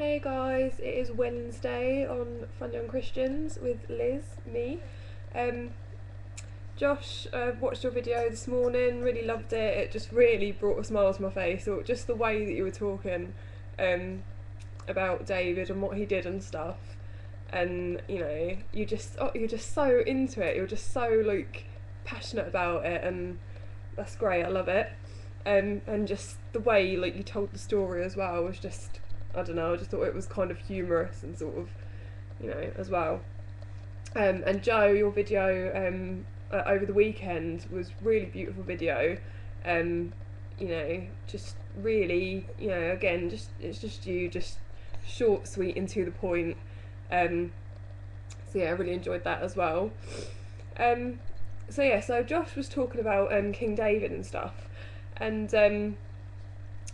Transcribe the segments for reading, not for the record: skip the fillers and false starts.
Hey guys, it is Wednesday on Fun Young Christians with Liz, me. Um, Josh watched your video this morning, really loved it. It just really brought a smile to my face, or just the way that you were talking um, about David and what he did and stuff. And you're just so into it. You're just so passionate about it, and that's great. I love it. And just the way you told the story as well was just, I don't know, I just thought it was kind of humorous and sort of, as well. And Joe, your video over the weekend was really beautiful video. Um, just really, again, just it's just you, just short, sweet, and to the point. Um, so yeah, I really enjoyed that as well. Um, so Josh was talking about King David and stuff, and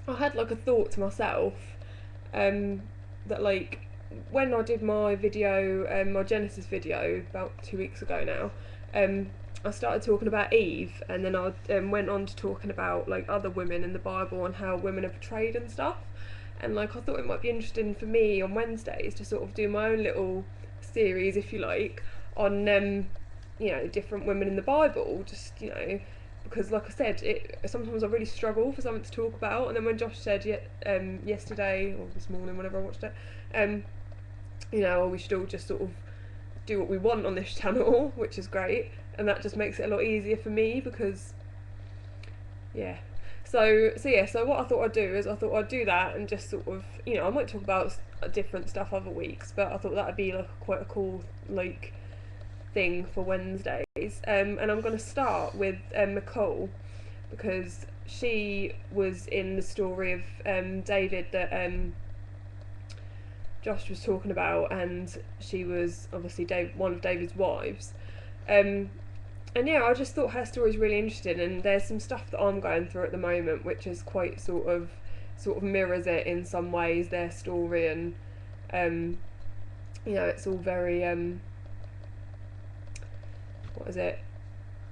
I had a thought to myself that when I did my video, my Genesis video about 2 weeks ago now, I started talking about Eve, and then I went on to talking about other women in the Bible and how women are portrayed and stuff. And I thought it might be interesting for me on Wednesdays to sort of do my own little series, if you like, on different women in the Bible. Just because like I said, sometimes I really struggle for something to talk about. And then when Josh said yesterday or this morning, whenever I watched it, we should all just sort of do what we want on this channel, which is great, and that just makes it a lot easier for me because so what I thought I'd do is I thought I'd do that and just sort of, I might talk about different stuff other weeks, but I thought that'd be quite a cool thing for Wednesdays. And I'm going to start with Michal, because she was in the story of David that Josh was talking about, and she was obviously one of David's wives. And I just thought her story is really interesting, and there's some stuff that I'm going through at the moment which is quite sort of mirrors it in some ways, their story, and it's all very what is it?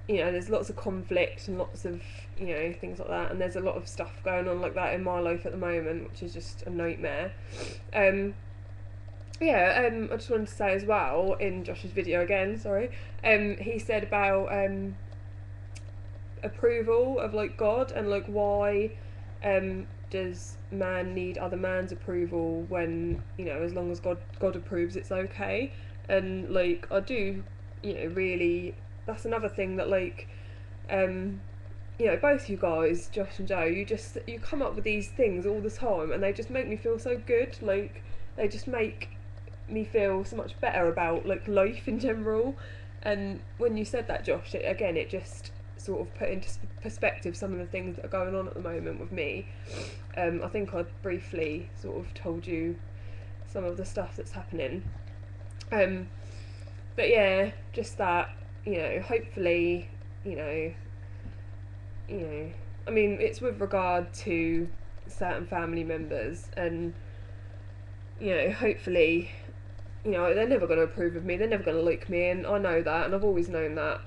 There's lots of conflict and lots of things like that, and there's a lot of stuff going on like that in my life at the moment, which is just a nightmare. I just wanted to say as well, in Josh's video again, sorry, he said about approval of God, and why does man need other man's approval when as long as God approves, it's okay. And I do really, that's another thing that both you guys, Josh and Joe, you come up with these things all the time, and they just make me feel so good. They just make me feel so much better about life in general. And when you said that, Josh, it just sort of put into perspective some of the things that are going on at the moment with me. I think I briefly sort of told you some of the stuff that's happening. But yeah, just that, hopefully, I mean, it's with regard to certain family members, and hopefully, they're never going to approve of me, they're never going to like me, and I know that, and I've always known that.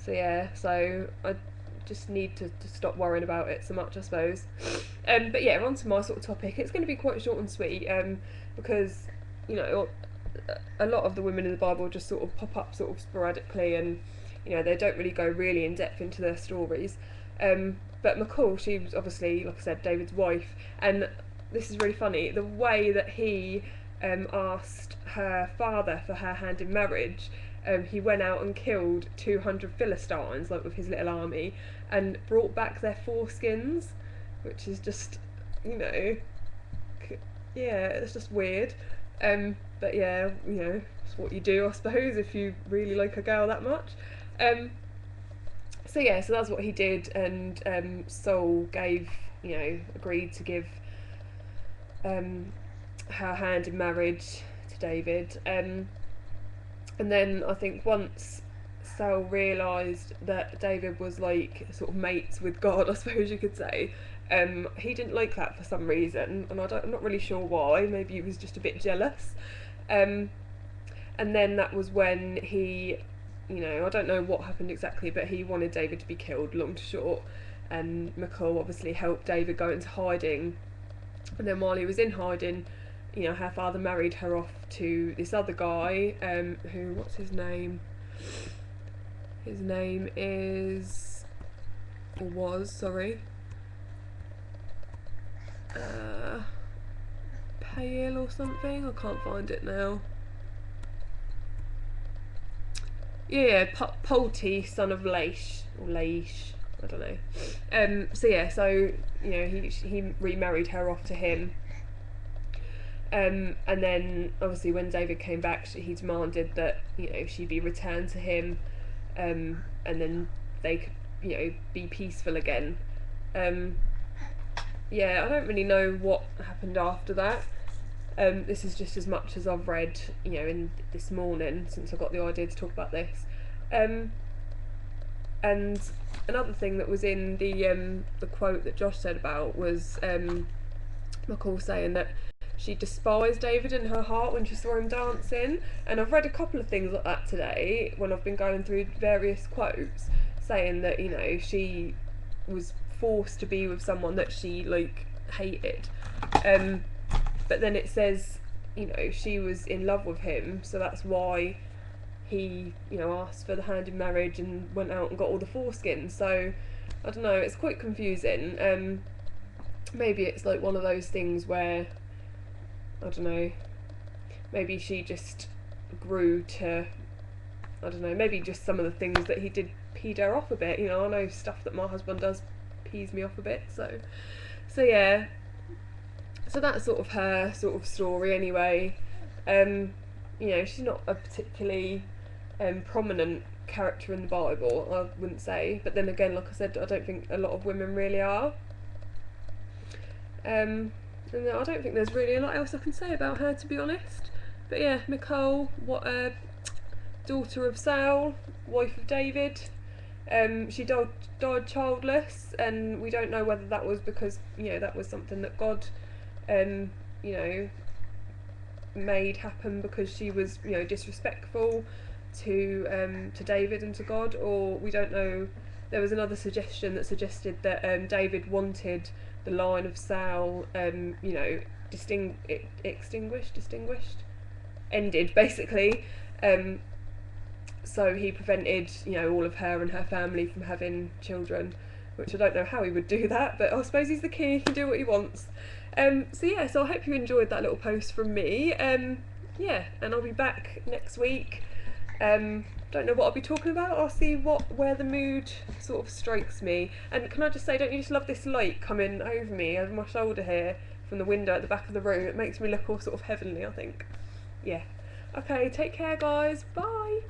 So I just need to stop worrying about it so much, I suppose. But yeah, on to my sort of topic. It's going to be quite short and sweet, because a lot of the women in the Bible just sort of pop up sort of sporadically, and they don't really go really in depth into their stories. But Michal, she was obviously, like I said, David's wife, and this is really funny, the way that he asked her father for her hand in marriage. He went out and killed 200 Philistines, with his little army, and brought back their foreskins, which is just, it's just weird. But yeah, it's what you do, I suppose, if you really like a girl that much. So that's what he did, and Saul agreed to give her hand in marriage to David. And then I think once Saul realised that David was sort of mates with God, I suppose you could say, he didn't like that for some reason, and I'm not really sure why. Maybe he was just a bit jealous. And then that was when he, I don't know what happened exactly, but he wanted David to be killed, long to short. And Michal obviously helped David go into hiding And then while he was in hiding, you know, her father married her off to this other guy, who, what's his name? His name is, or was, sorry, Pale or something. I can't find it now. Yeah, Polty, son of Laish, or Laish, I don't know. So yeah, so you know, he remarried her off to him. And then obviously when David came back, he demanded that, you know, she be returned to him, and then they could, you know, be peaceful again. Yeah, I don't really know what happened after that. This is just as much as I've read, you know, in this morning, since I got the idea to talk about this. And another thing that was in the quote that Josh said about was Michal saying that she despised David in her heart when she saw him dancing. And I've read a couple of things like that today when I've been going through various quotes, saying that, you know, she was forced to be with someone that she, like, hated. But then it says, you know, she was in love with him, so that's why he, you know, asked for the hand in marriage and went out and got all the foreskins. So I don't know, it's quite confusing. Maybe it's like one of those things where, I don't know, maybe she just grew to, I don't know, maybe just some of the things that he did peed her off a bit. You know, I know stuff that my husband does pees me off a bit, so yeah. So that's sort of her sort of story anyway. You know, she's not a particularly prominent character in the Bible, I wouldn't say, but then again, like I said, I don't think a lot of women really are. And I don't think there's really a lot else I can say about her, to be honest. But yeah, Michal, what a daughter of Saul, wife of David. She died childless, and we don't know whether that was because, you know, that was something that God, you know, made happen because she was, you know, disrespectful to David and to God, or we don't know. There was another suggestion that suggested that David wanted the line of Saul, you know, ended basically. So he prevented, you know, all of her and her family from having children, which I don't know how he would do that, but I suppose he's the king, he can do what he wants. So yeah, so I hope you enjoyed that little post from me. Yeah, and I'll be back next week. Don't know what I'll be talking about. I'll see where the mood sort of strikes me. And can I just say, don't you just love this light coming over me, over my shoulder here, from the window at the back of the room? It makes me look all sort of heavenly, I think. Yeah. Okay, take care guys, bye!